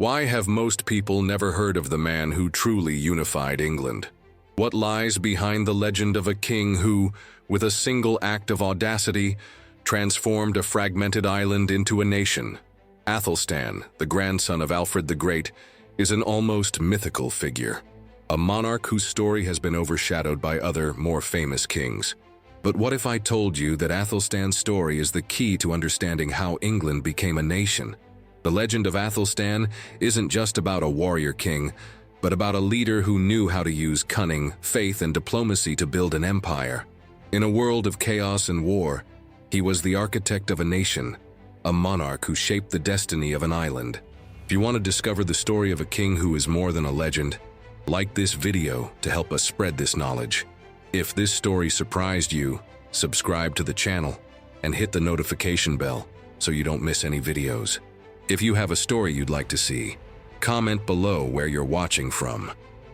Why have most people never heard of the man who truly unified England? What lies behind the legend of a king who, with a single act of audacity, transformed a fragmented island into a nation? Athelstan, the grandson of Alfred the Great, is an almost mythical figure, a monarch whose story has been overshadowed by other, more famous kings. But what if I told you that Athelstan's story is the key to understanding how England became a nation? The legend of Athelstan isn't just about a warrior king, but about a leader who knew how to use cunning, faith, and diplomacy to build an empire. In a world of chaos and war, he was the architect of a nation, a monarch who shaped the destiny of an island. If you want to discover the story of a king who is more than a legend, like this video to help us spread this knowledge. If this story surprised you, subscribe to the channel and hit the notification bell so you don't miss any videos. If you have a story you'd like to see, comment below where you're watching from.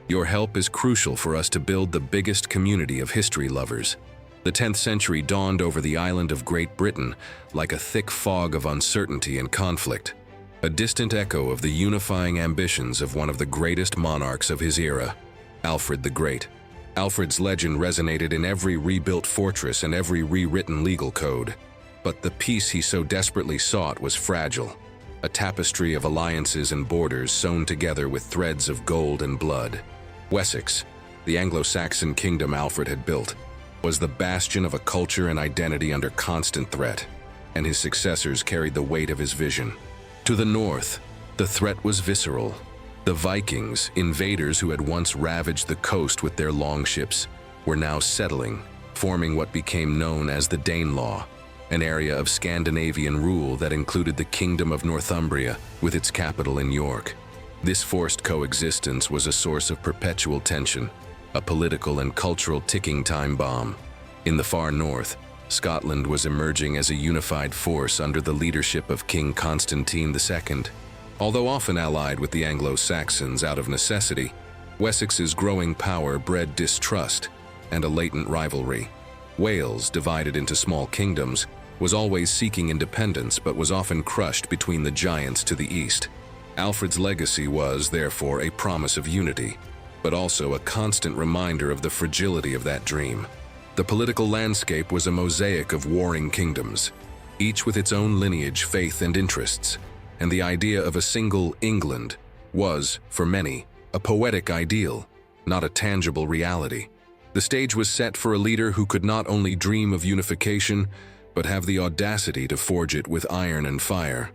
Your help is crucial for us to build the biggest community of history lovers. The 10th century dawned over the island of Great Britain like a thick fog of uncertainty and conflict, a distant echo of the unifying ambitions of one of the greatest monarchs of his era, Alfred the Great. Alfred's legend resonated in every rebuilt fortress and every rewritten legal code. But the peace he so desperately sought was fragile, a tapestry of alliances and borders sewn together with threads of gold and blood. Wessex, the Anglo-Saxon kingdom Alfred had built, was the bastion of a culture and identity under constant threat, and his successors carried the weight of his vision. To the north, the threat was visceral. The Vikings, invaders who had once ravaged the coast with their longships, were now settling, forming what became known as the Danelaw, an area of Scandinavian rule that included the Kingdom of Northumbria with its capital in York. This forced coexistence was a source of perpetual tension, a political and cultural ticking time bomb. In the far north, Scotland was emerging as a unified force under the leadership of King Constantine II. Although often allied with the Anglo-Saxons out of necessity, Wessex's growing power bred distrust and a latent rivalry. Wales, divided into small kingdoms, was always seeking independence but was often crushed between the giants to the east. Alfred's legacy was, therefore, a promise of unity, but also a constant reminder of the fragility of that dream. The political landscape was a mosaic of warring kingdoms, each with its own lineage, faith, and interests, and the idea of a single England was, for many, a poetic ideal, not a tangible reality. The stage was set for a leader who could not only dream of unification, but have the audacity to forge it with iron and fire.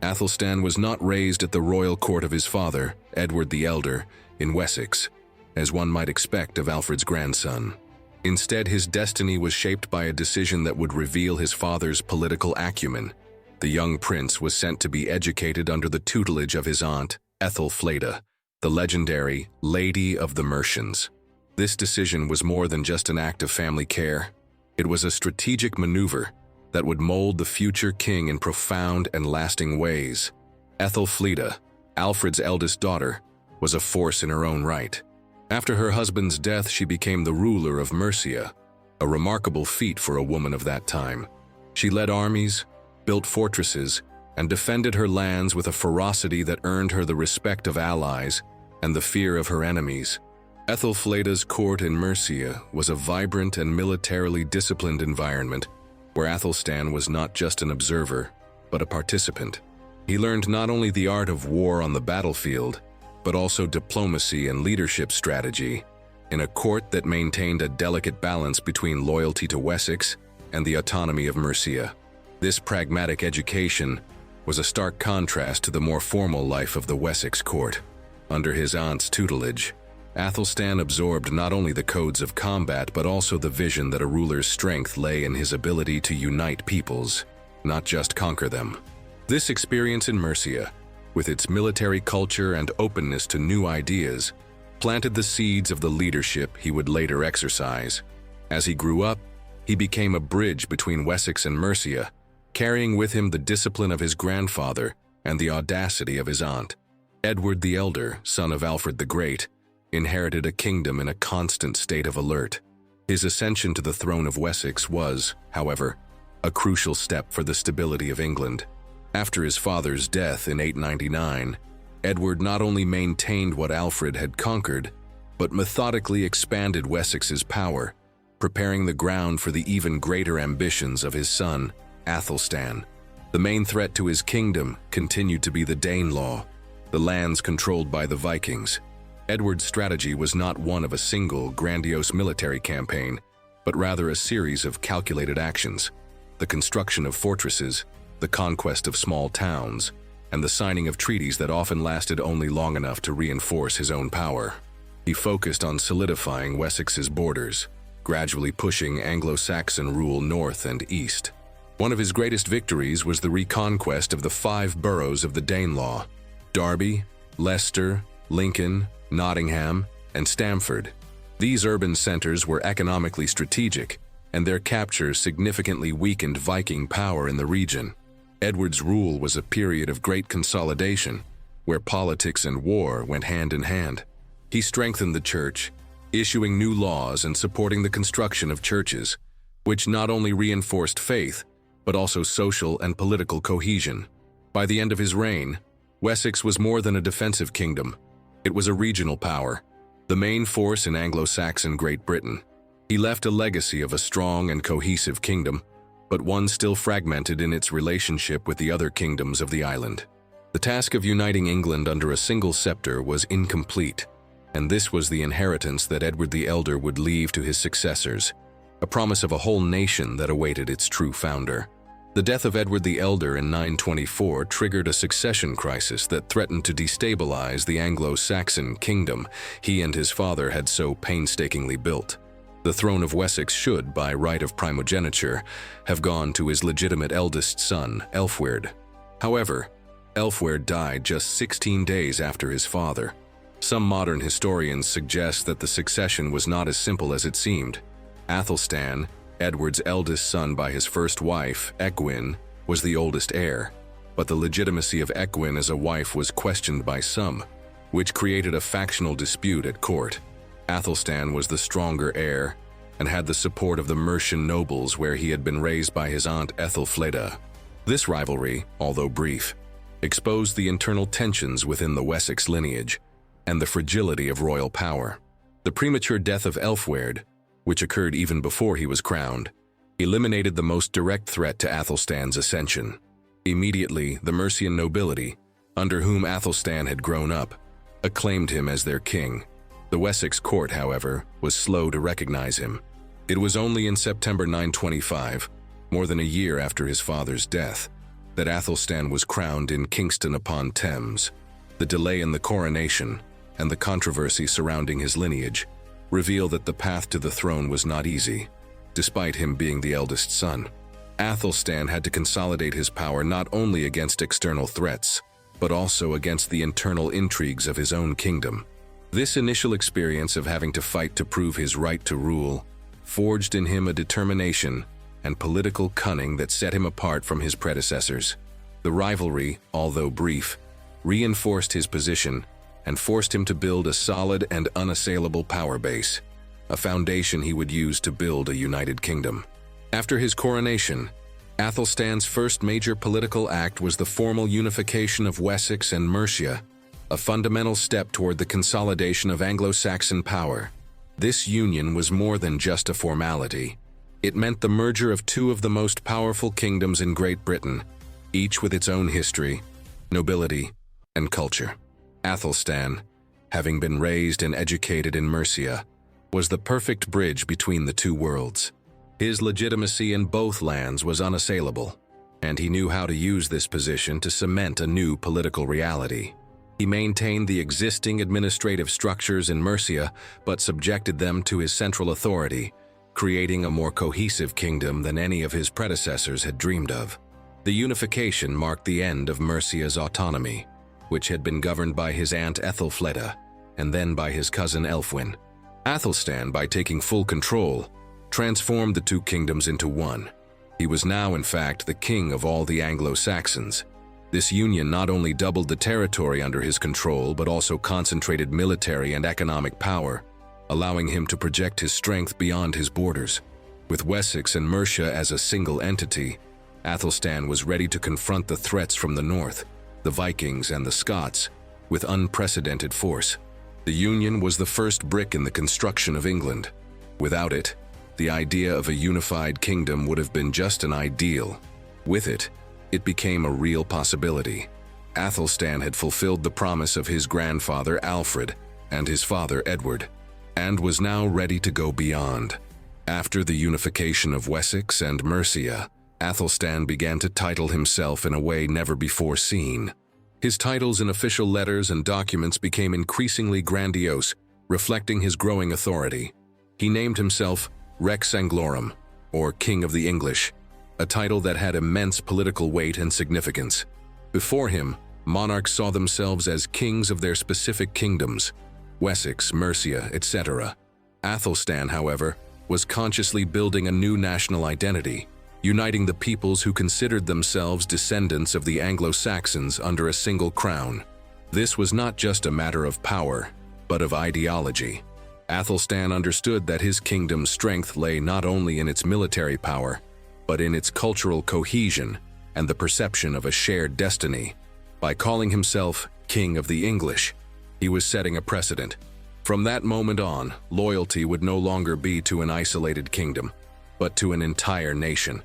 Athelstan was not raised at the royal court of his father, Edward the Elder, in Wessex, as one might expect of Alfred's grandson. Instead, his destiny was shaped by a decision that would reveal his father's political acumen. The young prince was sent to be educated under the tutelage of his aunt, Ethelfleda, the legendary Lady of the Mercians. This decision was more than just an act of family care. It was a strategic maneuver that would mold the future king in profound and lasting ways. Ethelfleda, Alfred's eldest daughter, was a force in her own right. After her husband's death, she became the ruler of Mercia, a remarkable feat for a woman of that time. She led armies, built fortresses, and defended her lands with a ferocity that earned her the respect of allies and the fear of her enemies. Ethelfleda's court in Mercia was a vibrant and militarily disciplined environment where Athelstan was not just an observer, but a participant. He learned not only the art of war on the battlefield, but also diplomacy and leadership strategy, in a court that maintained a delicate balance between loyalty to Wessex and the autonomy of Mercia. This pragmatic education was a stark contrast to the more formal life of the Wessex court. Under his aunt's tutelage, Athelstan absorbed not only the codes of combat but also the vision that a ruler's strength lay in his ability to unite peoples, not just conquer them. This experience in Mercia, with its military culture and openness to new ideas, planted the seeds of the leadership he would later exercise. As he grew up, he became a bridge between Wessex and Mercia, carrying with him the discipline of his grandfather and the audacity of his aunt. Edward the Elder, son of Alfred the Great, inherited a kingdom in a constant state of alert. His ascension to the throne of Wessex was, however, a crucial step for the stability of England. After his father's death in 899, Edward not only maintained what Alfred had conquered, but methodically expanded Wessex's power, preparing the ground for the even greater ambitions of his son, Athelstan. The main threat to his kingdom continued to be the Danelaw, the lands controlled by the Vikings. Edward's strategy was not one of a single, grandiose military campaign, but rather a series of calculated actions: the construction of fortresses, the conquest of small towns, and the signing of treaties that often lasted only long enough to reinforce his own power. He focused on solidifying Wessex's borders, gradually pushing Anglo-Saxon rule north and east. One of his greatest victories was the reconquest of the 5 boroughs of the Danelaw: Derby, Leicester, Lincoln, Nottingham, and Stamford. These urban centers were economically strategic, and their capture significantly weakened Viking power in the region. Edward's rule was a period of great consolidation, where politics and war went hand in hand. He strengthened the church, issuing new laws and supporting the construction of churches, which not only reinforced faith, but also social and political cohesion. By the end of his reign, Wessex was more than a defensive kingdom. It was a regional power, the main force in Anglo-Saxon Great Britain. He left a legacy of a strong and cohesive kingdom, but one still fragmented in its relationship with the other kingdoms of the island. The task of uniting England under a single scepter was incomplete, and this was the inheritance that Edward the Elder would leave to his successors, a promise of a whole nation that awaited its true founder. The death of Edward the Elder in 924 triggered a succession crisis that threatened to destabilize the Anglo-Saxon kingdom he and his father had so painstakingly built. The throne of Wessex should, by right of primogeniture, have gone to his legitimate eldest son, Aelfweard. However, Aelfweard died just 16 days after his father. Some modern historians suggest that the succession was not as simple as it seemed. Athelstan, Edward's eldest son by his first wife, Ecgwin, was the oldest heir, but the legitimacy of Ecgwin as a wife was questioned by some, which created a factional dispute at court. Athelstan was the stronger heir and had the support of the Mercian nobles where he had been raised by his aunt Ethelfleda. This rivalry, although brief, exposed the internal tensions within the Wessex lineage and the fragility of royal power. The premature death of Aelfweard, which occurred even before he was crowned, eliminated the most direct threat to Athelstan's ascension. Immediately, the Mercian nobility, under whom Athelstan had grown up, acclaimed him as their king. The Wessex court, however, was slow to recognize him. It was only in September 925, more than a year after his father's death, that Athelstan was crowned in Kingston upon Thames. The delay in the coronation and the controversy surrounding his lineage reveal that the path to the throne was not easy, despite him being the eldest son. Athelstan had to consolidate his power not only against external threats, but also against the internal intrigues of his own kingdom. This initial experience of having to fight to prove his right to rule forged in him a determination and political cunning that set him apart from his predecessors. The rivalry, although brief, reinforced his position and forced him to build a solid and unassailable power base, a foundation he would use to build a united kingdom. After his coronation, Athelstan's first major political act was the formal unification of Wessex and Mercia, a fundamental step toward the consolidation of Anglo-Saxon power. This union was more than just a formality. It meant the merger of two of the most powerful kingdoms in Great Britain, each with its own history, nobility, and culture. Athelstan, having been raised and educated in Mercia, was the perfect bridge between the two worlds. His legitimacy in both lands was unassailable, and he knew how to use this position to cement a new political reality. He maintained the existing administrative structures in Mercia, but subjected them to his central authority, creating a more cohesive kingdom than any of his predecessors had dreamed of. The unification marked the end of Mercia's autonomy, which had been governed by his aunt Ethelfleda, and then by his cousin Aelfwin. Athelstan, by taking full control, transformed the two kingdoms into one. He was now, in fact, the king of all the Anglo-Saxons. This union not only doubled the territory under his control, but also concentrated military and economic power, allowing him to project his strength beyond his borders. With Wessex and Mercia as a single entity, Athelstan was ready to confront the threats from the north, the Vikings and the Scots, with unprecedented force. The Union was the first brick in the construction of England. Without it, the idea of a unified kingdom would have been just an ideal. With it, it became a real possibility. Athelstan had fulfilled the promise of his grandfather Alfred and his father Edward, and was now ready to go beyond. After the unification of Wessex and Mercia, Athelstan began to title himself in a way never before seen. His titles in official letters and documents became increasingly grandiose, reflecting his growing authority. He named himself Rex Anglorum, or King of the English, a title that had immense political weight and significance. Before him, monarchs saw themselves as kings of their specific kingdoms, Wessex, Mercia, etc. Athelstan, however, was consciously building a new national identity, uniting the peoples who considered themselves descendants of the Anglo-Saxons under a single crown. This was not just a matter of power, but of ideology. Athelstan understood that his kingdom's strength lay not only in its military power, but in its cultural cohesion and the perception of a shared destiny. By calling himself King of the English, he was setting a precedent. From that moment on, loyalty would no longer be to an isolated kingdom, but to an entire nation.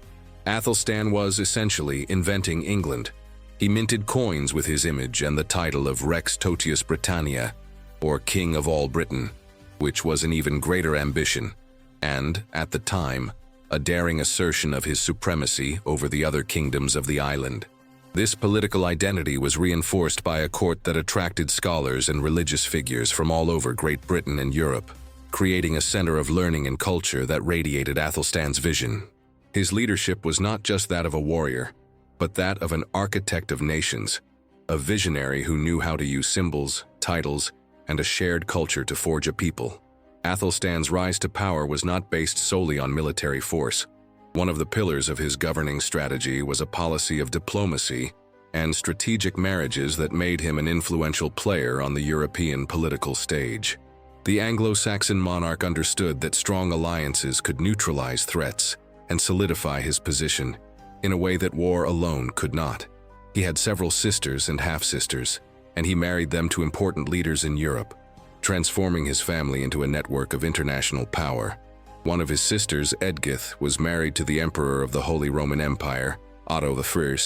Athelstan was essentially inventing England. He minted coins with his image and the title of Rex Totius Britannia, or King of all Britain, which was an even greater ambition, and, at the time, a daring assertion of his supremacy over the other kingdoms of the island. This political identity was reinforced by a court that attracted scholars and religious figures from all over Great Britain and Europe, creating a center of learning and culture that radiated Athelstan's vision. His leadership was not just that of a warrior, but that of an architect of nations, a visionary who knew how to use symbols, titles, and a shared culture to forge a people. Athelstan's rise to power was not based solely on military force. One of the pillars of his governing strategy was a policy of diplomacy and strategic marriages that made him an influential player on the European political stage. The Anglo-Saxon monarch understood that strong alliances could neutralize threats and solidify his position in a way that war alone could not. He had several sisters and half-sisters, and he married them to important leaders in Europe, transforming his family into a network of international power. One of his sisters, Edgith, was married to the Emperor of the Holy Roman Empire, Otto I,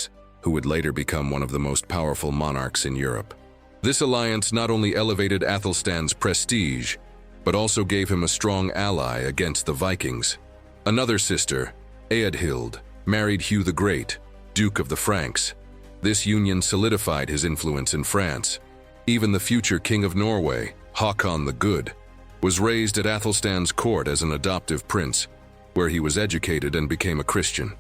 who would later become one of the most powerful monarchs in Europe. This alliance not only elevated Athelstan's prestige, but also gave him a strong ally against the Vikings. Another sister, Eadhild, married Hugh the Great, Duke of the Franks. This union solidified his influence in France. Even the future King of Norway, Håkon the Good, was raised at Athelstan's court as an adoptive prince, where he was educated and became a Christian.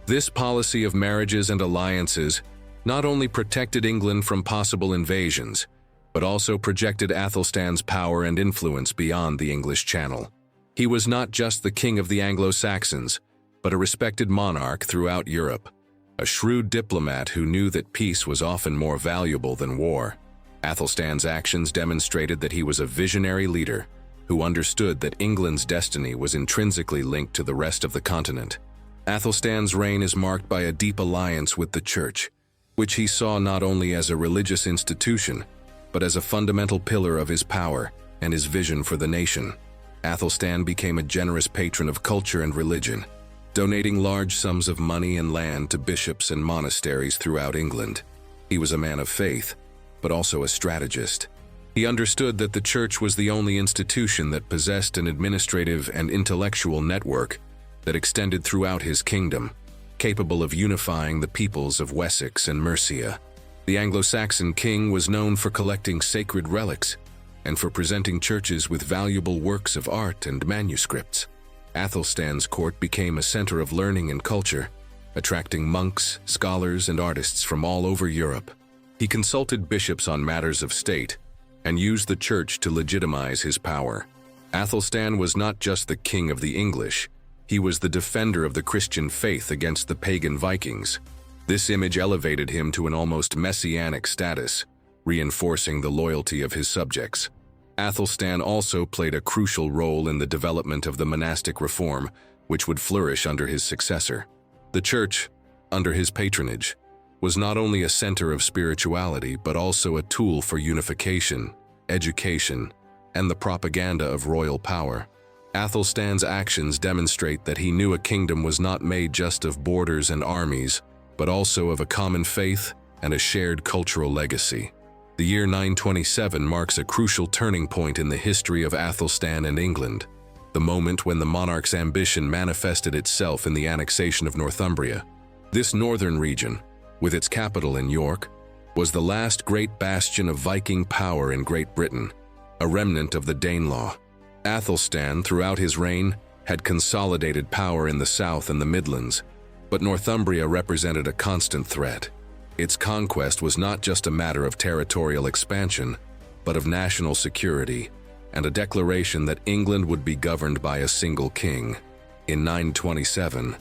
This policy of marriages and alliances not only protected England from possible invasions, but also projected Athelstan's power and influence beyond the English Channel. He was not just the king of the Anglo-Saxons, but a respected monarch throughout Europe, a shrewd diplomat who knew that peace was often more valuable than war. Athelstan's actions demonstrated that he was a visionary leader who understood that England's destiny was intrinsically linked to the rest of the continent. Athelstan's reign is marked by a deep alliance with the Church, which he saw not only as a religious institution, but as a fundamental pillar of his power and his vision for the nation. Athelstan became a generous patron of culture and religion, donating large sums of money and land to bishops and monasteries throughout England. He was a man of faith, but also a strategist. He understood that the Church was the only institution that possessed an administrative and intellectual network that extended throughout his kingdom, capable of unifying the peoples of Wessex and Mercia. The Anglo-Saxon king was known for collecting sacred relics and for presenting churches with valuable works of art and manuscripts. Athelstan's court became a center of learning and culture, attracting monks, scholars, and artists from all over Europe. He consulted bishops on matters of state and used the church to legitimize his power. Athelstan was not just the king of the English, he was the defender of the Christian faith against the pagan Vikings. This image elevated him to an almost messianic status, reinforcing the loyalty of his subjects. Athelstan also played a crucial role in the development of the monastic reform, which would flourish under his successor. The church, under his patronage, was not only a center of spirituality but also a tool for unification, education, and the propaganda of royal power. Athelstan's actions demonstrate that he knew a kingdom was not made just of borders and armies, but also of a common faith and a shared cultural legacy. The year 927 marks a crucial turning point in the history of Athelstan and England, the moment when the monarch's ambition manifested itself in the annexation of Northumbria. This northern region, with its capital in York, was the last great bastion of Viking power in Great Britain, a remnant of the Danelaw. Athelstan, throughout his reign, had consolidated power in the south and the Midlands, but Northumbria represented a constant threat. Its conquest was not just a matter of territorial expansion, but of national security, and a declaration that England would be governed by a single king. In 927,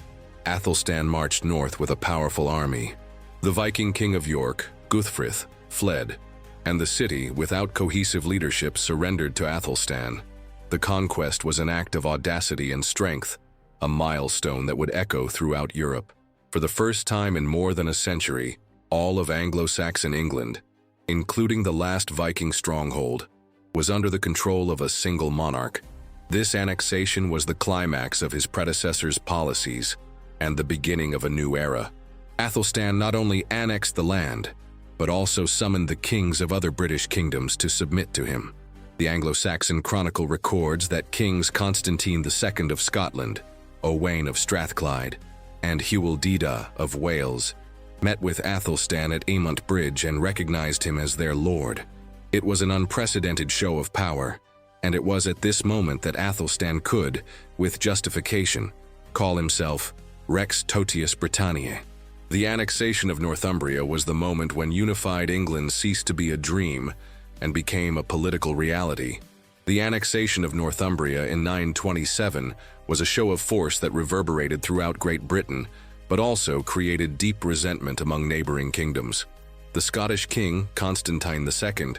Athelstan marched north with a powerful army. The Viking king of York, Guthfrith, fled, and the city, without cohesive leadership, surrendered to Athelstan. The conquest was an act of audacity and strength, a milestone that would echo throughout Europe. For the first time in more than a century, all of Anglo-Saxon England, including the last Viking stronghold, was under the control of a single monarch. This annexation was the climax of his predecessor's policies and the beginning of a new era. Athelstan not only annexed the land, but also summoned the kings of other British kingdoms to submit to him. The Anglo-Saxon Chronicle records that Kings Constantine II of Scotland, Owain of Strathclyde, and Huildida of Wales met with Athelstan at Aymont Bridge and recognized him as their lord. It was an unprecedented show of power, and it was at this moment that Athelstan could, with justification, call himself Rex Totius Britanniae. The annexation of Northumbria was the moment when unified England ceased to be a dream and became a political reality. The annexation of Northumbria in 927 was a show of force that reverberated throughout Great Britain, but also created deep resentment among neighboring kingdoms. The Scottish king, Constantine II,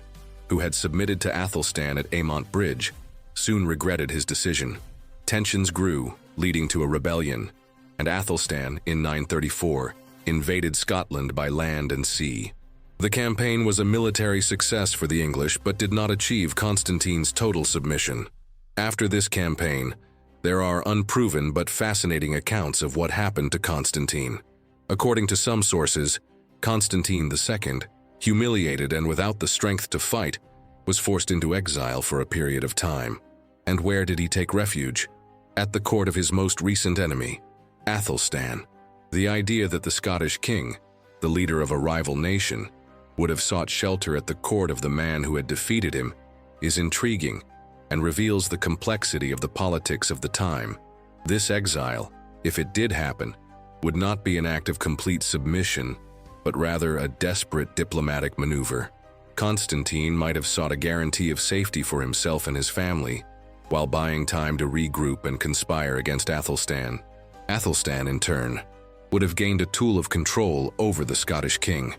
who had submitted to Athelstan at Aymont Bridge, soon regretted his decision. Tensions grew, leading to a rebellion, and Athelstan, in 934, invaded Scotland by land and sea. The campaign was a military success for the English, but did not achieve Constantine's total submission. After this campaign, there are unproven but fascinating accounts of what happened to Constantine. According to some sources, Constantine II, humiliated and without the strength to fight, was forced into exile for a period of time. And where did he take refuge? At the court of his most recent enemy, Athelstan. The idea that the Scottish king, the leader of a rival nation, would have sought shelter at the court of the man who had defeated him is intriguing and reveals the complexity of the politics of the time. This exile, if it did happen, would not be an act of complete submission, but rather a desperate diplomatic maneuver. Constantine might have sought a guarantee of safety for himself and his family, while buying time to regroup and conspire against Athelstan. Athelstan, in turn, would have gained a tool of control over the Scottish king,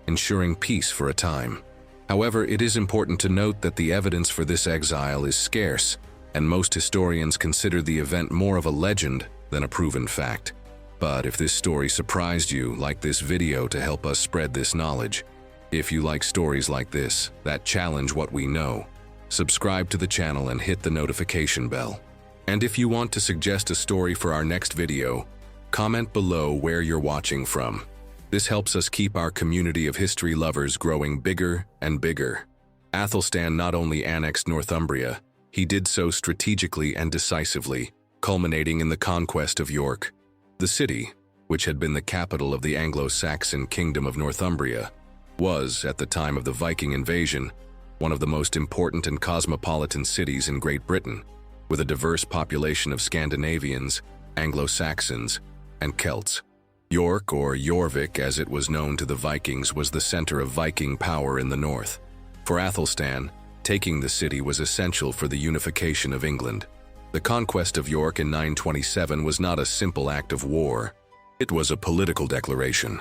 ensuring peace for a time. However, it is important to note that the evidence for this exile is scarce, and most historians consider the event more of a legend than a proven fact. But if this story surprised you, like this video to help us spread this knowledge. If you like stories like this, that challenge what we know, subscribe to the channel and hit the notification bell. And if you want to suggest a story for our next video, comment below where you're watching from. This helps us keep our community of history lovers growing bigger and bigger. Athelstan not only annexed Northumbria, he did so strategically and decisively, culminating in the Conquest of York. The city, which had been the capital of the Anglo-Saxon Kingdom of Northumbria, was, at the time of the Viking invasion, one of the most important and cosmopolitan cities in Great Britain, with a diverse population of Scandinavians, Anglo-Saxons, and Celts. York, or Jorvik as it was known to the Vikings, was the center of Viking power in the north. For Athelstan, taking the city was essential for the unification of England. The conquest of York in 927 was not a simple act of war. It was a political declaration.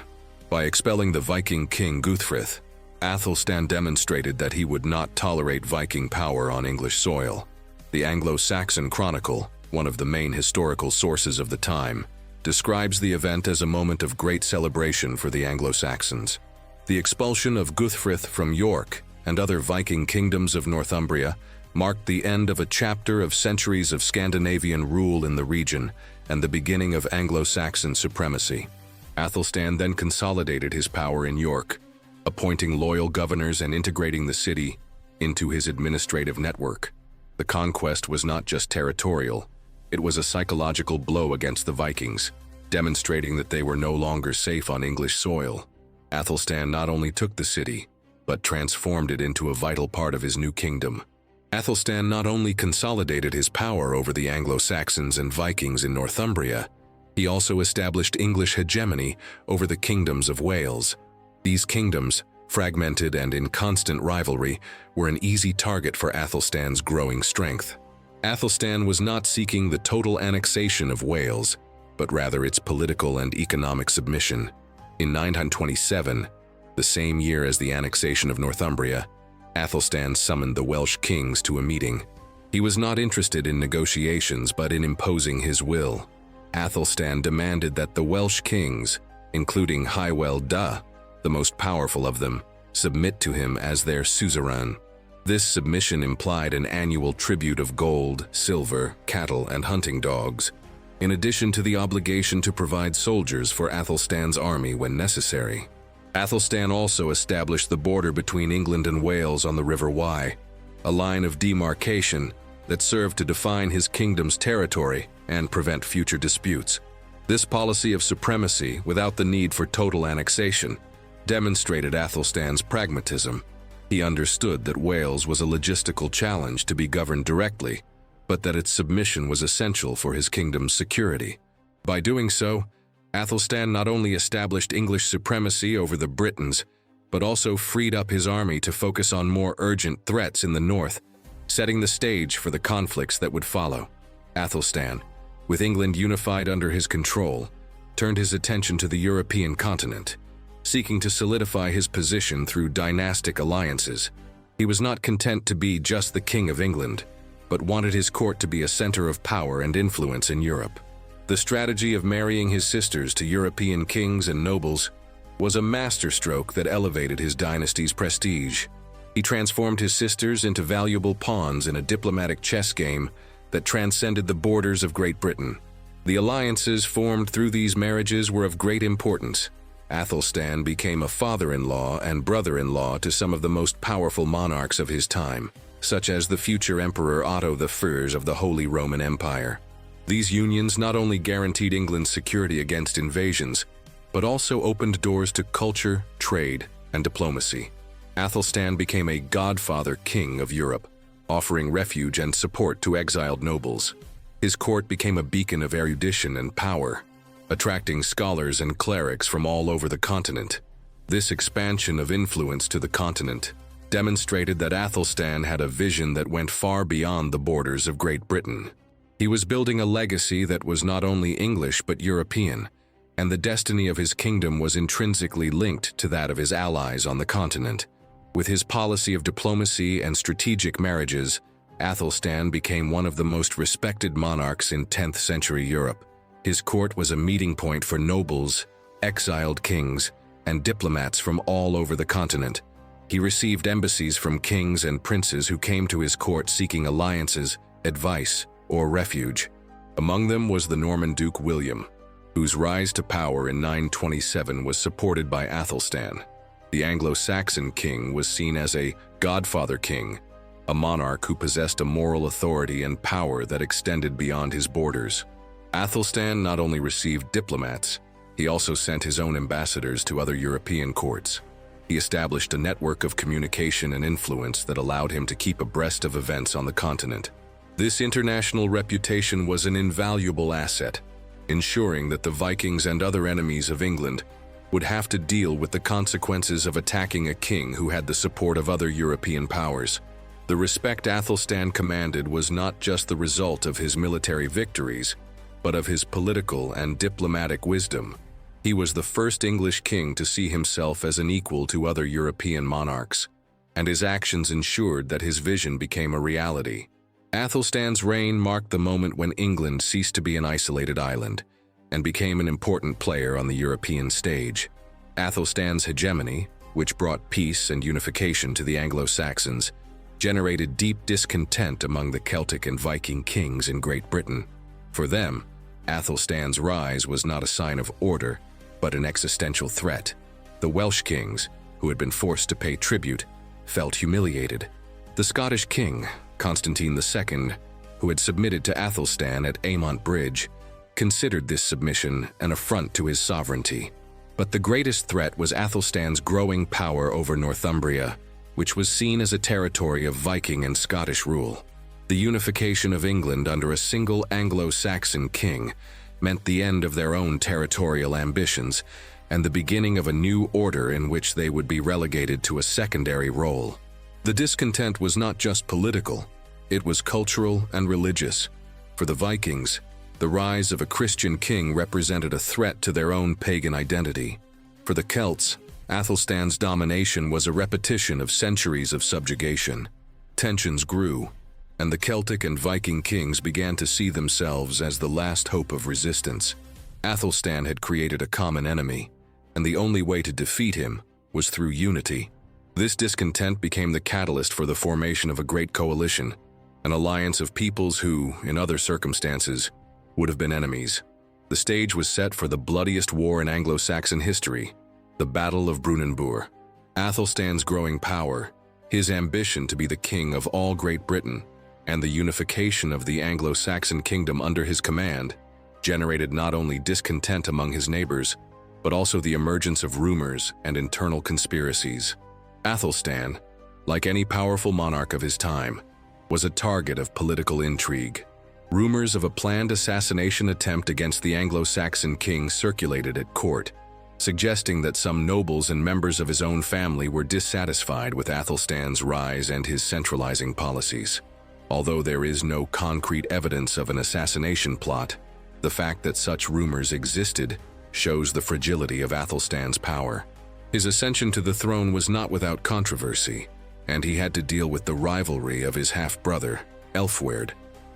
By expelling the Viking king Guthfrith, Athelstan demonstrated that he would not tolerate Viking power on English soil. The Anglo-Saxon Chronicle, one of the main historical sources of the time, describes the event as a moment of great celebration for the Anglo-Saxons. The expulsion of Guthfrith from York and other Viking kingdoms of Northumbria marked the end of a chapter of centuries of Scandinavian rule in the region and the beginning of Anglo-Saxon supremacy. Athelstan then consolidated his power in York, appointing loyal governors and integrating the city into his administrative network. The conquest was not just territorial, it was a psychological blow against the Vikings, demonstrating that they were no longer safe on English soil. Athelstan not only took the city, but transformed it into a vital part of his new kingdom. Athelstan not only consolidated his power over the Anglo-Saxons and Vikings in Northumbria, he also established English hegemony over the kingdoms of Wales. These kingdoms, fragmented and in constant rivalry, were an easy target for Athelstan's growing strength. Athelstan was not seeking the total annexation of Wales, but rather its political and economic submission. In 927, the same year as the annexation of Northumbria, Athelstan summoned the Welsh kings to a meeting. He was not interested in negotiations but in imposing his will. Athelstan demanded that the Welsh kings, including Hywel the most powerful of them, submit to him as their suzerain. This submission implied an annual tribute of gold, silver, cattle, and hunting dogs, in addition to the obligation to provide soldiers for Athelstan's army when necessary. Athelstan also established the border between England and Wales on the River Wye, a line of demarcation that served to define his kingdom's territory and prevent future disputes. This policy of supremacy, without the need for total annexation, demonstrated Athelstan's pragmatism. He understood that Wales was a logistical challenge to be governed directly, but that its submission was essential for his kingdom's security. By doing so, Athelstan not only established English supremacy over the Britons, but also freed up his army to focus on more urgent threats in the north, setting the stage for the conflicts that would follow. Athelstan, with England unified under his control, turned his attention to the European continent, seeking to solidify his position through dynastic alliances. He was not content to be just the King of England, but wanted his court to be a center of power and influence in Europe. The strategy of marrying his sisters to European kings and nobles was a masterstroke that elevated his dynasty's prestige. He transformed his sisters into valuable pawns in a diplomatic chess game that transcended the borders of Great Britain. The alliances formed through these marriages were of great importance. Athelstan became a father-in-law and brother-in-law to some of the most powerful monarchs of his time, such as the future Emperor Otto I of the Holy Roman Empire. These unions not only guaranteed England's security against invasions, but also opened doors to culture, trade, and diplomacy. Athelstan became a godfather king of Europe, offering refuge and support to exiled nobles. His court became a beacon of erudition and power, attracting scholars and clerics from all over the continent. This expansion of influence to the continent demonstrated that Athelstan had a vision that went far beyond the borders of Great Britain. He was building a legacy that was not only English but European, and the destiny of his kingdom was intrinsically linked to that of his allies on the continent. With his policy of diplomacy and strategic marriages, Athelstan became one of the most respected monarchs in 10th century Europe. His court was a meeting point for nobles, exiled kings, and diplomats from all over the continent. He received embassies from kings and princes who came to his court seeking alliances, advice, or refuge. Among them was the Norman Duke William, whose rise to power in 927 was supported by Athelstan. The Anglo-Saxon king was seen as a godfather king, a monarch who possessed a moral authority and power that extended beyond his borders. Athelstan not only received diplomats, he also sent his own ambassadors to other European courts. He established a network of communication and influence that allowed him to keep abreast of events on the continent. This international reputation was an invaluable asset, ensuring that the Vikings and other enemies of England would have to deal with the consequences of attacking a king who had the support of other European powers. The respect Athelstan commanded was not just the result of his military victories, but of his political and diplomatic wisdom. He was the first English king to see himself as an equal to other European monarchs, and his actions ensured that his vision became a reality. Athelstan's reign marked the moment when England ceased to be an isolated island and became an important player on the European stage. Athelstan's hegemony, which brought peace and unification to the Anglo-Saxons, generated deep discontent among the Celtic and Viking kings in Great Britain. For them, Athelstan's rise was not a sign of order, but an existential threat. The Welsh kings, who had been forced to pay tribute, felt humiliated. The Scottish king, Constantine II, who had submitted to Athelstan at Aymont Bridge, considered this submission an affront to his sovereignty. But the greatest threat was Athelstan's growing power over Northumbria, which was seen as a territory of Viking and Scottish rule. The unification of England under a single Anglo-Saxon king meant the end of their own territorial ambitions and the beginning of a new order in which they would be relegated to a secondary role. The discontent was not just political, it was cultural and religious. For the Vikings, the rise of a Christian king represented a threat to their own pagan identity. For the Celts, Athelstan's domination was a repetition of centuries of subjugation. Tensions grew, and the Celtic and Viking kings began to see themselves as the last hope of resistance. Athelstan had created a common enemy, and the only way to defeat him was through unity. This discontent became the catalyst for the formation of a great coalition, an alliance of peoples who, in other circumstances, would have been enemies. The stage was set for the bloodiest war in Anglo-Saxon history, the Battle of Brunanburh. Athelstan's growing power, his ambition to be the king of all Great Britain, and the unification of the Anglo-Saxon kingdom under his command generated not only discontent among his neighbors, but also the emergence of rumors and internal conspiracies. Athelstan, like any powerful monarch of his time, was a target of political intrigue. Rumors of a planned assassination attempt against the Anglo-Saxon king circulated at court, suggesting that some nobles and members of his own family were dissatisfied with Athelstan's rise and his centralizing policies. Although there is no concrete evidence of an assassination plot, the fact that such rumors existed shows the fragility of Athelstan's power. His ascension to the throne was not without controversy, and he had to deal with the rivalry of his half-brother, Aelfweard.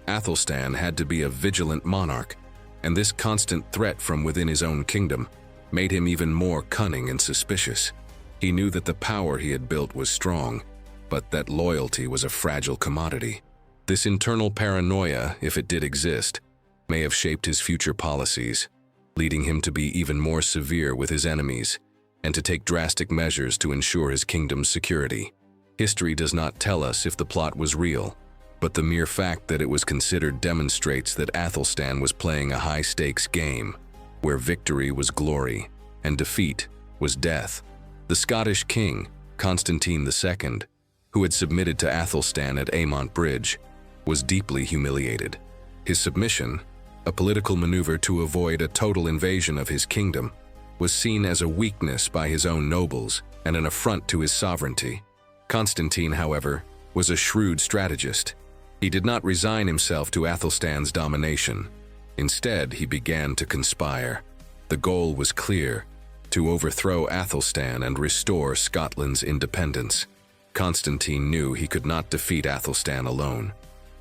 Athelstan had to be a vigilant monarch, and this constant threat from within his own kingdom made him even more cunning and suspicious. He knew that the power he had built was strong, but that loyalty was a fragile commodity. This internal paranoia, if it did exist, may have shaped his future policies, leading him to be even more severe with his enemies and to take drastic measures to ensure his kingdom's security. History does not tell us if the plot was real, but the mere fact that it was considered demonstrates that Athelstan was playing a high-stakes game, where victory was glory and defeat was death. The Scottish king, Constantine II, who had submitted to Athelstan at Aymont Bridge, was deeply humiliated. His submission, a political maneuver to avoid a total invasion of his kingdom, was seen as a weakness by his own nobles and an affront to his sovereignty. Constantine, however, was a shrewd strategist. He did not resign himself to Athelstan's domination. Instead, he began to conspire. The goal was clear: to overthrow Athelstan and restore Scotland's independence. Constantine knew he could not defeat Athelstan alone.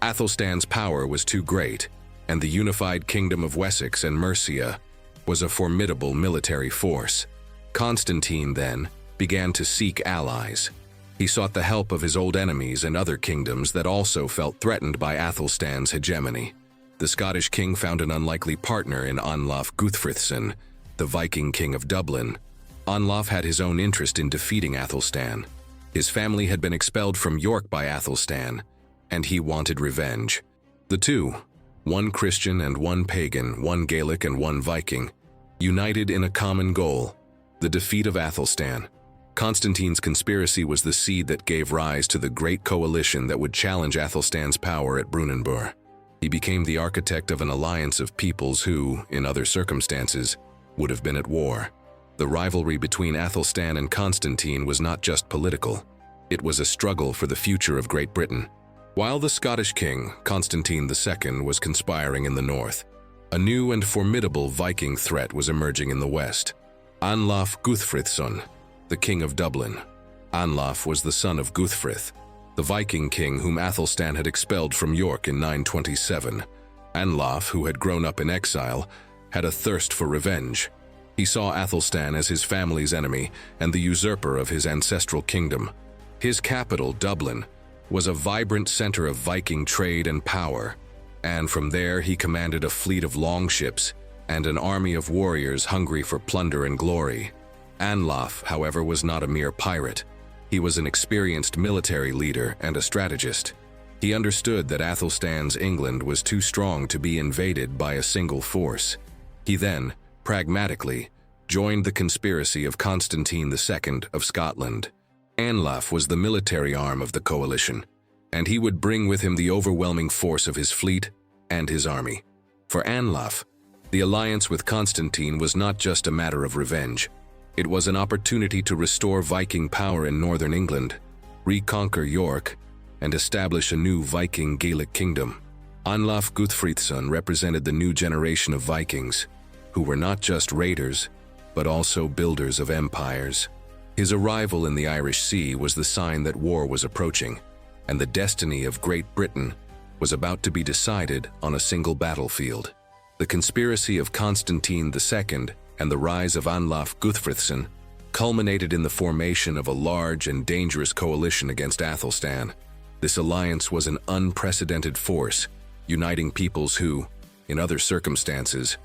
Athelstan's power was too great, and the unified kingdom of Wessex and Mercia was a formidable military force. Constantine, then, began to seek allies. He sought the help of his old enemies and other kingdoms that also felt threatened by Athelstan's hegemony. The Scottish king found an unlikely partner in Anlaf Guthfrithson, the Viking king of Dublin. Anlaf had his own interest in defeating Athelstan. His family had been expelled from York by Athelstan, and he wanted revenge. The two, one Christian and one pagan, one Gaelic and one Viking, united in a common goal: the defeat of Athelstan. Constantine's conspiracy was the seed that gave rise to the great coalition that would challenge Athelstan's power at Brunanburh. He became the architect of an alliance of peoples who, in other circumstances, would have been at war. The rivalry between Athelstan and Constantine was not just political. It was a struggle for the future of Great Britain. While the Scottish king, Constantine II, was conspiring in the north, a new and formidable Viking threat was emerging in the west: Anlaf Guthfrithson, the king of Dublin. Anlaf was the son of Guthfrith, the Viking king whom Athelstan had expelled from York in 927. Anlaf, who had grown up in exile, had a thirst for revenge. He saw Athelstan as his family's enemy and the usurper of his ancestral kingdom. His capital, Dublin, was a vibrant center of Viking trade and power, and from there he commanded a fleet of longships and an army of warriors hungry for plunder and glory. Anlaf, however, was not a mere pirate. He was an experienced military leader and a strategist. He understood that Athelstan's England was too strong to be invaded by a single force. He then, pragmatically, joined the conspiracy of Constantine II of Scotland. Anlaf was the military arm of the coalition, and he would bring with him the overwhelming force of his fleet and his army. For Anlaf, the alliance with Constantine was not just a matter of revenge. It was an opportunity to restore Viking power in northern England, reconquer York, and establish a new Viking Gaelic kingdom. Anlaf Guthfrithson represented the new generation of Vikings, who were not just raiders, but also builders of empires. His arrival in the Irish Sea was the sign that war was approaching, and the destiny of Great Britain was about to be decided on a single battlefield. The conspiracy of Constantine II and the rise of Anlaf Guthfrithson culminated in the formation of a large and dangerous coalition against Athelstan. This alliance was an unprecedented force, uniting peoples who, in other circumstances,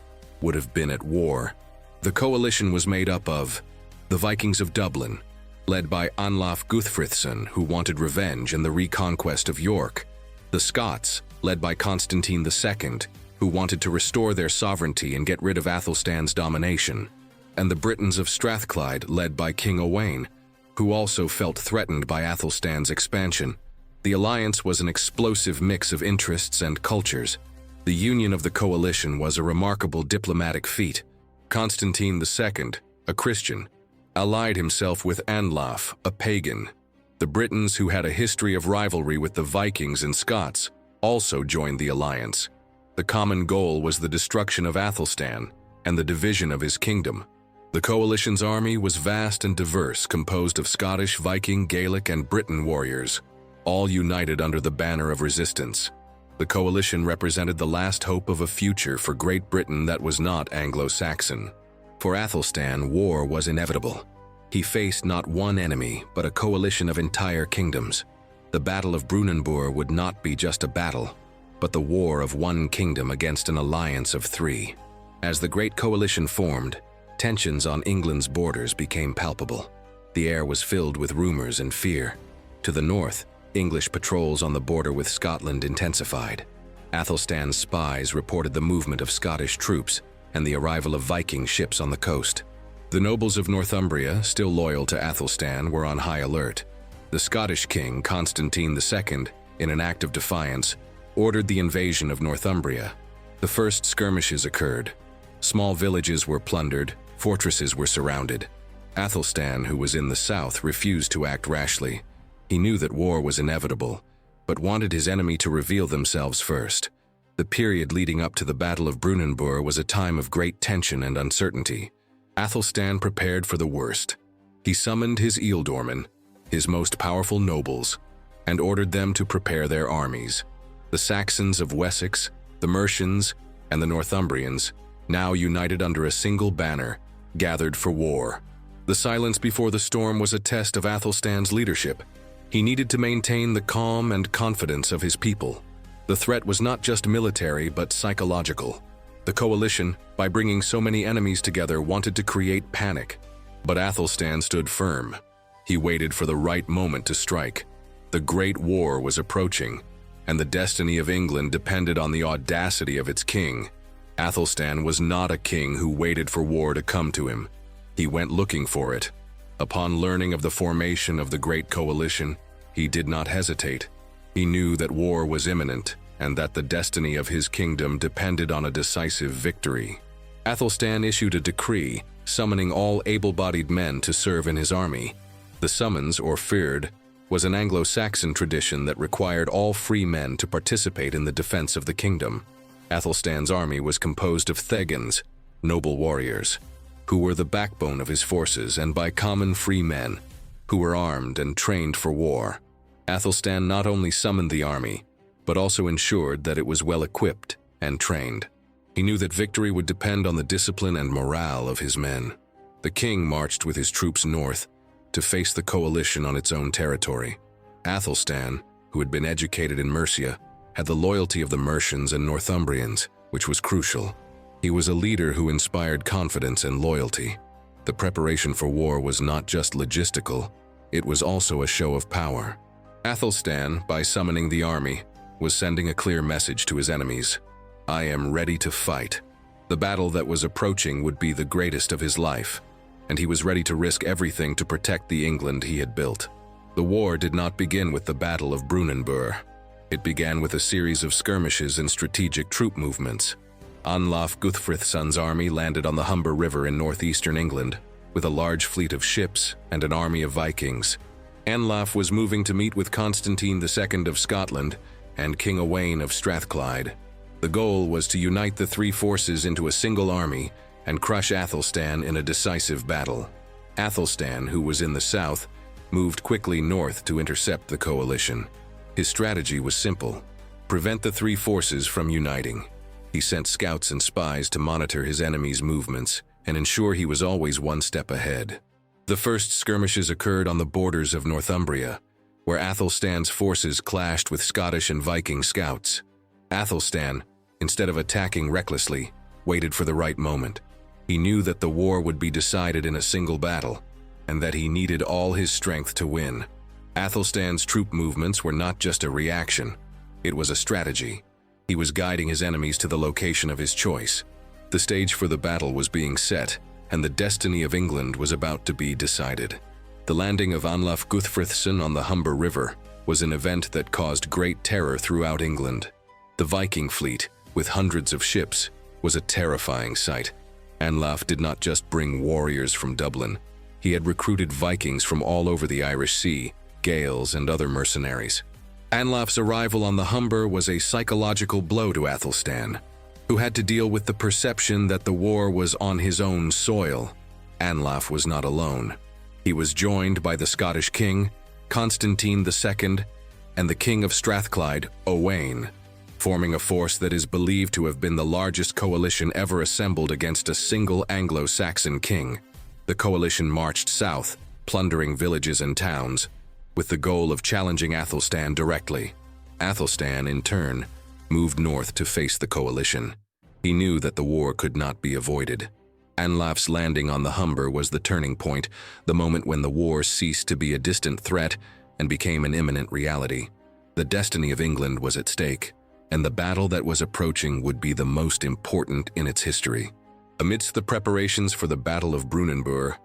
would have been at war. The coalition was made up of the Vikings of Dublin, led by Anlaf Guthfrithson, who wanted revenge in the reconquest of York; the Scots, led by Constantine II, who wanted to restore their sovereignty and get rid of Athelstan's domination; and the Britons of Strathclyde, led by King Owain, who also felt threatened by Athelstan's expansion. The alliance was an explosive mix of interests and cultures. The union of the coalition was a remarkable diplomatic feat. Constantine II, a Christian, allied himself with Anlaf, a pagan. The Britons, who had a history of rivalry with the Vikings and Scots, also joined the alliance. The common goal was the destruction of Athelstan and the division of his kingdom. The coalition's army was vast and diverse, composed of Scottish, Viking, Gaelic, and Briton warriors, all united under the banner of resistance. The coalition represented the last hope of a future for Great Britain that was not Anglo-Saxon. For Athelstan, war was inevitable. He faced not one enemy, but a coalition of entire kingdoms. The Battle of Brunanburh would not be just a battle, but the war of one kingdom against an alliance of three. As the Great Coalition formed, tensions on England's borders became palpable. The air was filled with rumors and fear. To the north, English patrols on the border with Scotland intensified. Athelstan's spies reported the movement of Scottish troops and the arrival of Viking ships on the coast. The nobles of Northumbria, still loyal to Athelstan, were on high alert. The Scottish king, Constantine II, in an act of defiance, ordered the invasion of Northumbria. The first skirmishes occurred. Small villages were plundered, fortresses were surrounded. Athelstan, who was in the south, refused to act rashly. He knew that war was inevitable, but wanted his enemy to reveal themselves first. The period leading up to the Battle of Brunanburh was a time of great tension and uncertainty. Athelstan prepared for the worst. He summoned his ealdormen, his most powerful nobles, and ordered them to prepare their armies. The Saxons of Wessex, the Mercians, and the Northumbrians, now united under a single banner, gathered for war. The silence before the storm was a test of Athelstan's leadership. He needed to maintain the calm and confidence of his people. The threat was not just military, but psychological. The coalition, by bringing so many enemies together, wanted to create panic. But Athelstan stood firm. He waited for the right moment to strike. The Great War was approaching, and the destiny of England depended on the audacity of its king. Athelstan was not a king who waited for war to come to him. He went looking for it. Upon learning of the formation of the Great Coalition, he did not hesitate. He knew that war was imminent, and that the destiny of his kingdom depended on a decisive victory. Athelstan issued a decree summoning all able-bodied men to serve in his army. The summons, or fyrd, was an Anglo-Saxon tradition that required all free men to participate in the defense of the kingdom. Athelstan's army was composed of thegns, noble warriors, who were the backbone of his forces, and by common free men, who were armed and trained for war. Athelstan not only summoned the army, but also ensured that it was well equipped and trained. He knew that victory would depend on the discipline and morale of his men. The king marched with his troops north to face the coalition on its own territory. Athelstan, who had been educated in Mercia, had the loyalty of the Mercians and Northumbrians, which was crucial. He was a leader who inspired confidence and loyalty. The preparation for war was not just logistical, it was also a show of power. Athelstan, by summoning the army, was sending a clear message to his enemies. I am ready to fight. The battle that was approaching would be the greatest of his life, and he was ready to risk everything to protect the England he had built. The war did not begin with the Battle of Brunanburh. It began with a series of skirmishes and strategic troop movements. Anlaf Guthfrithson's army landed on the Humber River in northeastern England, with a large fleet of ships and an army of Vikings. Anlaf was moving to meet with Constantine II of Scotland and King Owain of Strathclyde. The goal was to unite the three forces into a single army and crush Athelstan in a decisive battle. Athelstan, who was in the south, moved quickly north to intercept the coalition. His strategy was simple: prevent the three forces from uniting. He sent scouts and spies to monitor his enemies' movements and ensure he was always one step ahead. The first skirmishes occurred on the borders of Northumbria, where Athelstan's forces clashed with Scottish and Viking scouts. Athelstan, instead of attacking recklessly, waited for the right moment. He knew that the war would be decided in a single battle, and that he needed all his strength to win. Athelstan's troop movements were not just a reaction, it was a strategy. He was guiding his enemies to the location of his choice. The stage for the battle was being set, and the destiny of England was about to be decided. The landing of Anlaf Guthfrithson on the Humber River was an event that caused great terror throughout England. The Viking fleet, with hundreds of ships, was a terrifying sight. Anlaf did not just bring warriors from Dublin. He had recruited Vikings from all over the Irish Sea, Gaels, and other mercenaries. Anlaf's arrival on the Humber was a psychological blow to Athelstan, who had to deal with the perception that the war was on his own soil. Anlaf was not alone. He was joined by the Scottish king, Constantine II, and the king of Strathclyde, Owain, forming a force that is believed to have been the largest coalition ever assembled against a single Anglo-Saxon king. The coalition marched south, plundering villages and towns, with the goal of challenging Athelstan directly. Athelstan, in turn, moved north to face the coalition. He knew that the war could not be avoided. Anlaf's landing on the Humber was the turning point, the moment when the war ceased to be a distant threat and became an imminent reality. The destiny of England was at stake, and the battle that was approaching would be the most important in its history. Amidst the preparations for the Battle of Brunanburh,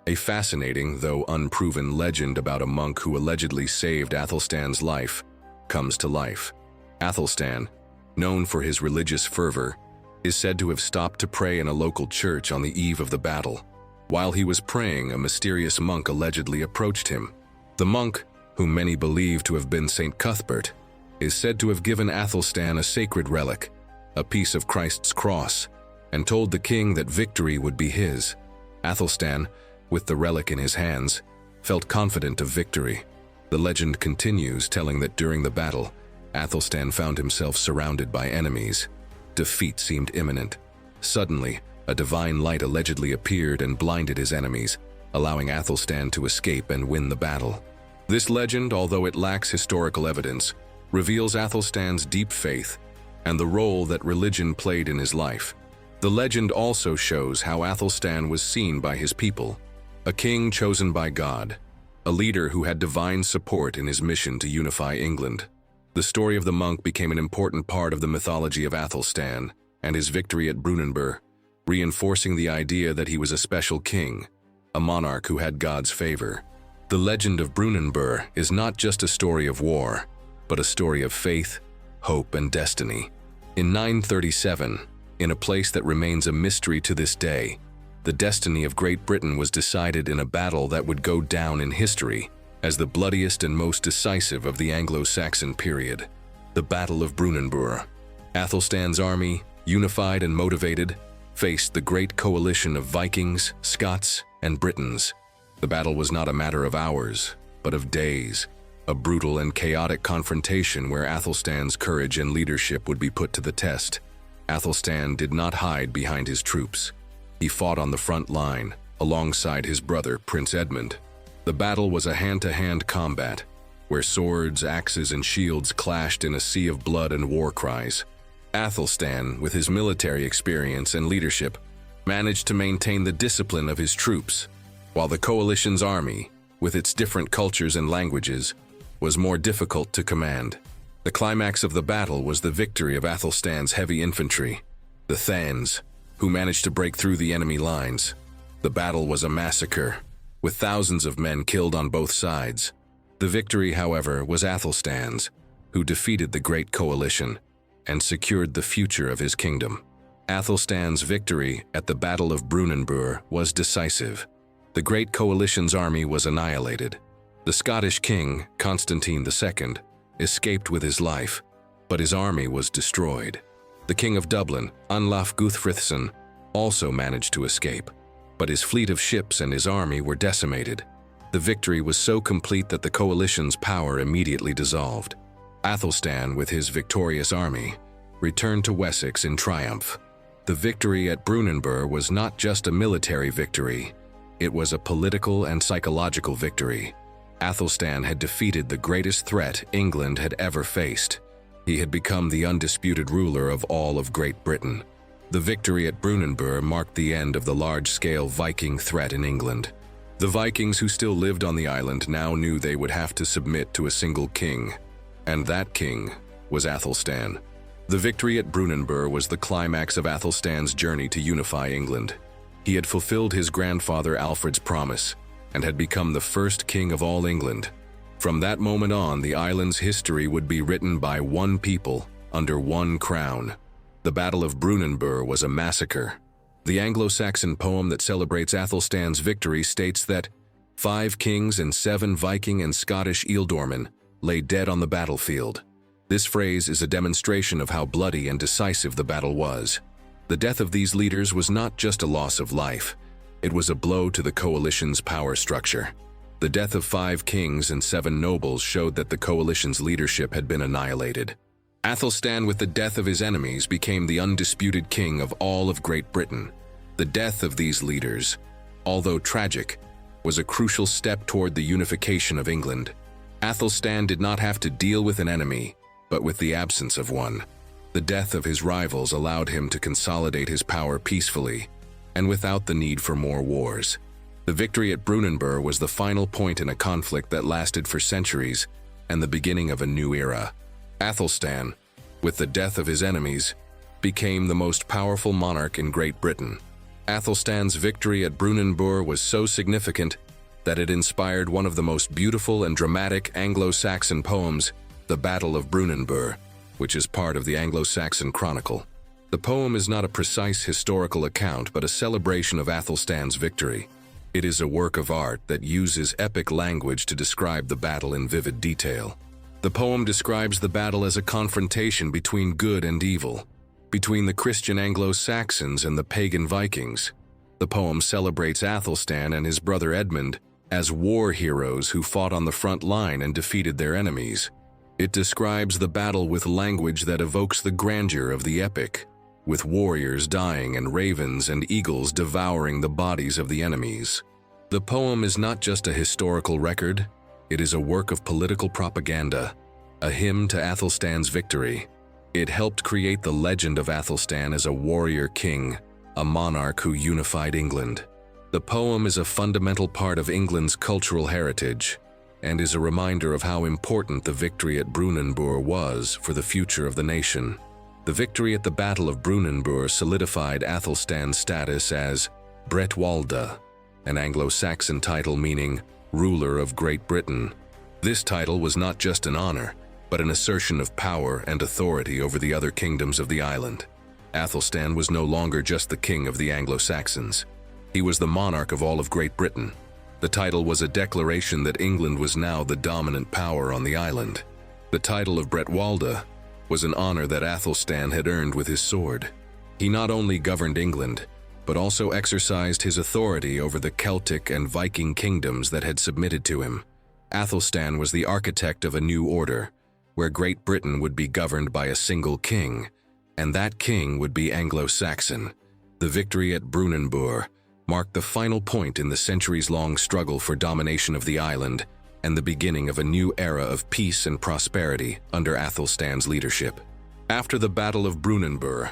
a fascinating, though unproven, legend about a monk who allegedly saved Athelstan's life comes to life. Athelstan, known for his religious fervor, is said to have stopped to pray in a local church on the eve of the battle. While he was praying, a mysterious monk allegedly approached him. The monk, whom many believe to have been Saint Cuthbert, is said to have given Athelstan a sacred relic, a piece of Christ's cross, and told the king that victory would be his. Athelstan, with the relic in his hands, felt confident of victory. The legend continues, telling that during the battle, Athelstan found himself surrounded by enemies. Defeat seemed imminent. Suddenly, a divine light allegedly appeared and blinded his enemies, allowing Athelstan to escape and win the battle. This legend, although it lacks historical evidence, reveals Athelstan's deep faith and the role that religion played in his life. The legend also shows how Athelstan was seen by his people, a king chosen by God, a leader who had divine support in his mission to unify England. The story of the monk became an important part of the mythology of Athelstan and his victory at Brunanburh, reinforcing the idea that he was a special king, a monarch who had God's favor. The legend of Brunanburh is not just a story of war, but a story of faith, hope, and destiny. In 937, in a place that remains a mystery to this day, the destiny of Great Britain was decided in a battle that would go down in history as the bloodiest and most decisive of the Anglo-Saxon period, the Battle of Brunanburh. Athelstan's army, unified and motivated, faced the great coalition of Vikings, Scots, and Britons. The battle was not a matter of hours, but of days, a brutal and chaotic confrontation where Athelstan's courage and leadership would be put to the test. Athelstan did not hide behind his troops. He fought on the front line, alongside his brother, Prince Edmund. The battle was a hand-to-hand combat, where swords, axes, and shields clashed in a sea of blood and war cries. Athelstan, with his military experience and leadership, managed to maintain the discipline of his troops, while the coalition's army, with its different cultures and languages, was more difficult to command. The climax of the battle was the victory of Athelstan's heavy infantry, the Thanes, who managed to break through the enemy lines. The battle was a massacre, with thousands of men killed on both sides. The victory, however, was Athelstan's, who defeated the Great Coalition and secured the future of his kingdom. Athelstan's victory at the Battle of Brunanburh was decisive. The Great Coalition's army was annihilated. The Scottish king, Constantine II, escaped with his life, but his army was destroyed. The King of Dublin, Anlaf Guthfrithson, also managed to escape, but his fleet of ships and his army were decimated. The victory was so complete that the coalition's power immediately dissolved. Athelstan, with his victorious army, returned to Wessex in triumph. The victory at Brunanburh was not just a military victory, it was a political and psychological victory. Athelstan had defeated the greatest threat England had ever faced. He had become the undisputed ruler of all of Great Britain. The victory at Brunanburh marked the end of the large-scale Viking threat in England. The Vikings who still lived on the island now knew they would have to submit to a single king, and that king was Athelstan. The victory at Brunanburh was the climax of Athelstan's journey to unify England. He had fulfilled his grandfather Alfred's promise and had become the first king of all England. From that moment on, the island's history would be written by one people, under one crown. The Battle of Brunanburh was a massacre. The Anglo-Saxon poem that celebrates Athelstan's victory states that 5 kings and 7 Viking and Scottish ealdormen lay dead on the battlefield. This phrase is a demonstration of how bloody and decisive the battle was. The death of these leaders was not just a loss of life, it was a blow to the coalition's power structure. The death of 5 kings and 7 nobles showed that the coalition's leadership had been annihilated. Athelstan, with the death of his enemies, became the undisputed king of all of Great Britain. The death of these leaders, although tragic, was a crucial step toward the unification of England. Athelstan did not have to deal with an enemy, but with the absence of one. The death of his rivals allowed him to consolidate his power peacefully, and without the need for more wars. The victory at Brunanburh was the final point in a conflict that lasted for centuries and the beginning of a new era. Athelstan, with the death of his enemies, became the most powerful monarch in Great Britain. Athelstan's victory at Brunanburh was so significant that it inspired one of the most beautiful and dramatic Anglo-Saxon poems, the Battle of Brunanburh, which is part of the Anglo-Saxon Chronicle. The poem is not a precise historical account, but a celebration of Athelstan's victory. It is a work of art that uses epic language to describe the battle in vivid detail. The poem describes the battle as a confrontation between good and evil, between the Christian Anglo-Saxons and the pagan Vikings. The poem celebrates Athelstan and his brother Edmund as war heroes who fought on the front line and defeated their enemies. It describes the battle with language that evokes the grandeur of the epic, with warriors dying and ravens and eagles devouring the bodies of the enemies. The poem is not just a historical record, it is a work of political propaganda, a hymn to Athelstan's victory. It helped create the legend of Athelstan as a warrior king, a monarch who unified England. The poem is a fundamental part of England's cultural heritage and is a reminder of how important the victory at Brunanburh was for the future of the nation. The victory at the Battle of Brunanburh solidified Athelstan's status as Bretwalda, an Anglo-Saxon title meaning ruler of Great Britain. This title was not just an honor, but an assertion of power and authority over the other kingdoms of the island. Athelstan was no longer just the king of the Anglo-Saxons. He was the monarch of all of Great Britain. The title was a declaration that England was now the dominant power on the island. The title of Bretwalda was an honor that Athelstan had earned with his sword. He not only governed England, but also exercised his authority over the Celtic and Viking kingdoms that had submitted to him. Athelstan was the architect of a new order, where Great Britain would be governed by a single king, and that king would be Anglo-Saxon. The victory at Brunanburh marked the final point in the centuries-long struggle for domination of the island and the beginning of a new era of peace and prosperity under Athelstan's leadership. After the Battle of Brunanburh,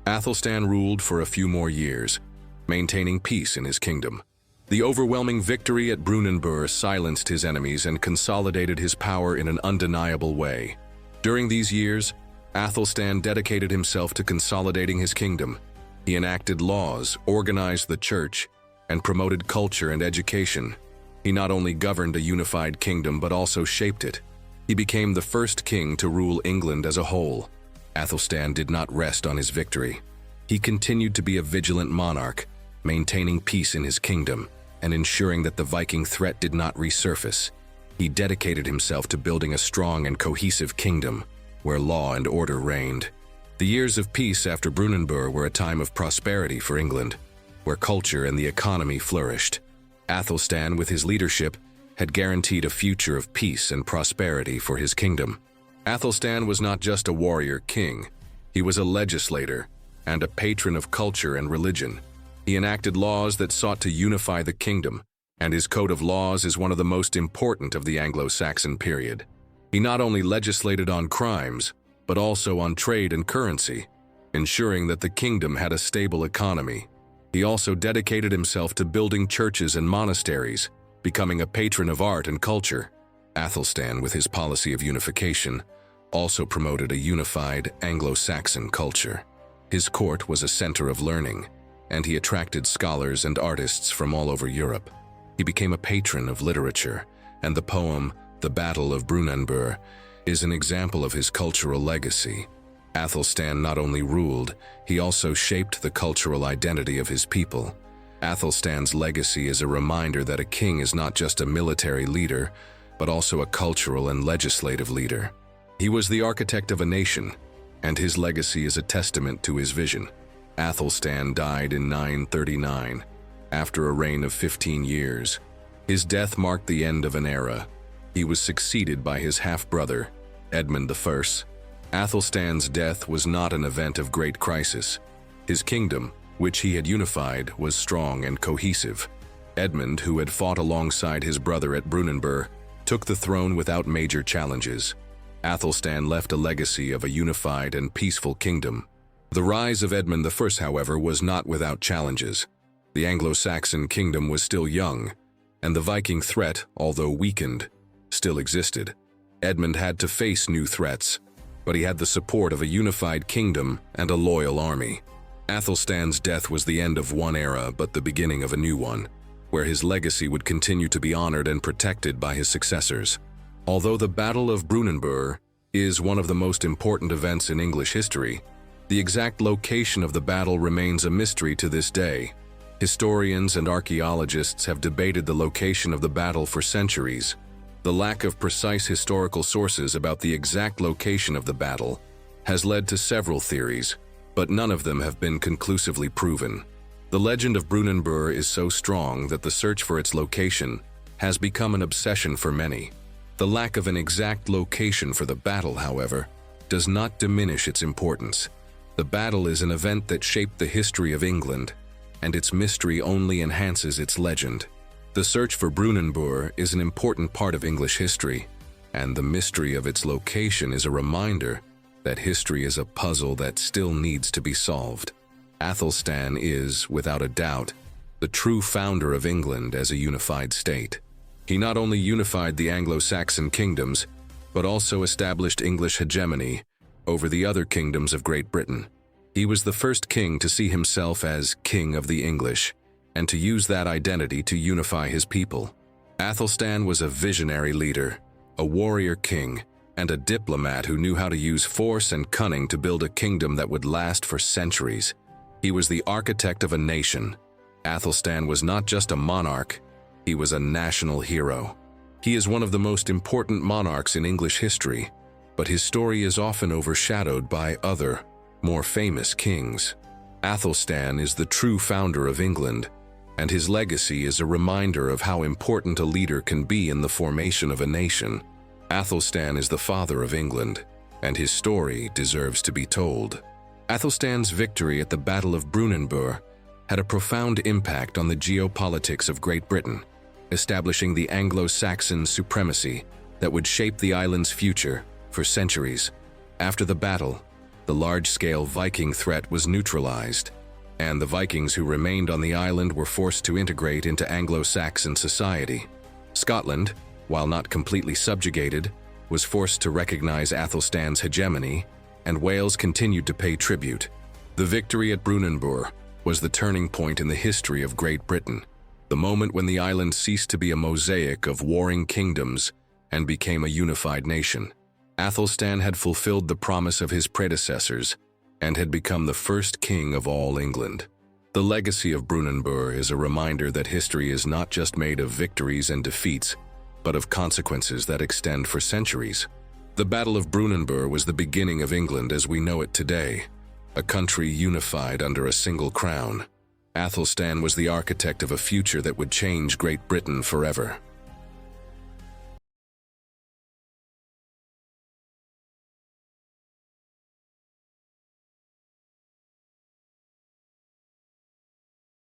Athelstan ruled for a few more years, maintaining peace in his kingdom. The overwhelming victory at Brunanburh silenced his enemies and consolidated his power in an undeniable way. During these years, Athelstan dedicated himself to consolidating his kingdom. He enacted laws, organized the church, and promoted culture and education. He not only governed a unified kingdom but also shaped it. He became the first king to rule England as a whole. Athelstan did not rest on his victory. He continued to be a vigilant monarch, maintaining peace in his kingdom and ensuring that the Viking threat did not resurface. He dedicated himself to building a strong and cohesive kingdom where law and order reigned. The years of peace after Brunanburh were a time of prosperity for England, where culture and the economy flourished. Athelstan, with his leadership, had guaranteed a future of peace and prosperity for his kingdom. Athelstan was not just a warrior king, he was a legislator and a patron of culture and religion. He enacted laws that sought to unify the kingdom, and his code of laws is one of the most important of the Anglo-Saxon period. He not only legislated on crimes, but also on trade and currency, ensuring that the kingdom had a stable economy. He also dedicated himself to building churches and monasteries, becoming a patron of art and culture. Athelstan, with his policy of unification, also promoted a unified Anglo-Saxon culture. His court was a center of learning, and he attracted scholars and artists from all over Europe. He became a patron of literature, and the poem, The Battle of Brunanburh, is an example of his cultural legacy. Athelstan not only ruled, he also shaped the cultural identity of his people. Athelstan's legacy is a reminder that a king is not just a military leader, but also a cultural and legislative leader. He was the architect of a nation, and his legacy is a testament to his vision. Athelstan died in 939, after a reign of 15 years. His death marked the end of an era. He was succeeded by his half-brother, Edmund I. Athelstan's death was not an event of great crisis. His kingdom, which he had unified, was strong and cohesive. Edmund, who had fought alongside his brother at Brunanburh, took the throne without major challenges. Athelstan left a legacy of a unified and peaceful kingdom. The rise of Edmund I, however, was not without challenges. The Anglo-Saxon kingdom was still young, and the Viking threat, although weakened, still existed. Edmund had to face new threats, but he had the support of a unified kingdom and a loyal army. Athelstan's death was the end of one era, but the beginning of a new one, where his legacy would continue to be honored and protected by his successors. Although the Battle of Brunanburh is one of the most important events in English history, the exact location of the battle remains a mystery to this day. Historians and archaeologists have debated the location of the battle for centuries. The lack of precise historical sources about the exact location of the battle has led to several theories, but none of them have been conclusively proven. The legend of Brunanburh is so strong that the search for its location has become an obsession for many. The lack of an exact location for the battle, however, does not diminish its importance. The battle is an event that shaped the history of England, and its mystery only enhances its legend. The search for Brunanburh is an important part of English history, and the mystery of its location is a reminder that history is a puzzle that still needs to be solved. Athelstan is, without a doubt, the true founder of England as a unified state. He not only unified the Anglo-Saxon kingdoms, but also established English hegemony over the other kingdoms of Great Britain. He was the first king to see himself as King of the English, and to use that identity to unify his people. Athelstan was a visionary leader, a warrior king, and a diplomat who knew how to use force and cunning to build a kingdom that would last for centuries. He was the architect of a nation. Athelstan was not just a monarch, he was a national hero. He is one of the most important monarchs in English history, but his story is often overshadowed by other, more famous kings. Athelstan is the true founder of England, and his legacy is a reminder of how important a leader can be in the formation of a nation. Athelstan is the father of England, and his story deserves to be told. Athelstan's victory at the Battle of Brunanburh had a profound impact on the geopolitics of Great Britain, establishing the Anglo-Saxon supremacy that would shape the island's future for centuries. After the battle, the large-scale Viking threat was neutralized, and the Vikings who remained on the island were forced to integrate into Anglo-Saxon society. Scotland, while not completely subjugated, was forced to recognize Athelstan's hegemony, and Wales continued to pay tribute. The victory at Brunanburh was the turning point in the history of Great Britain, the moment when the island ceased to be a mosaic of warring kingdoms and became a unified nation. Athelstan had fulfilled the promise of his predecessors and had become the first king of all England. The legacy of Brunanburh is a reminder that history is not just made of victories and defeats, but of consequences that extend for centuries. The Battle of Brunanburh was the beginning of England as we know it today, a country unified under a single crown. Athelstan was the architect of a future that would change Great Britain forever.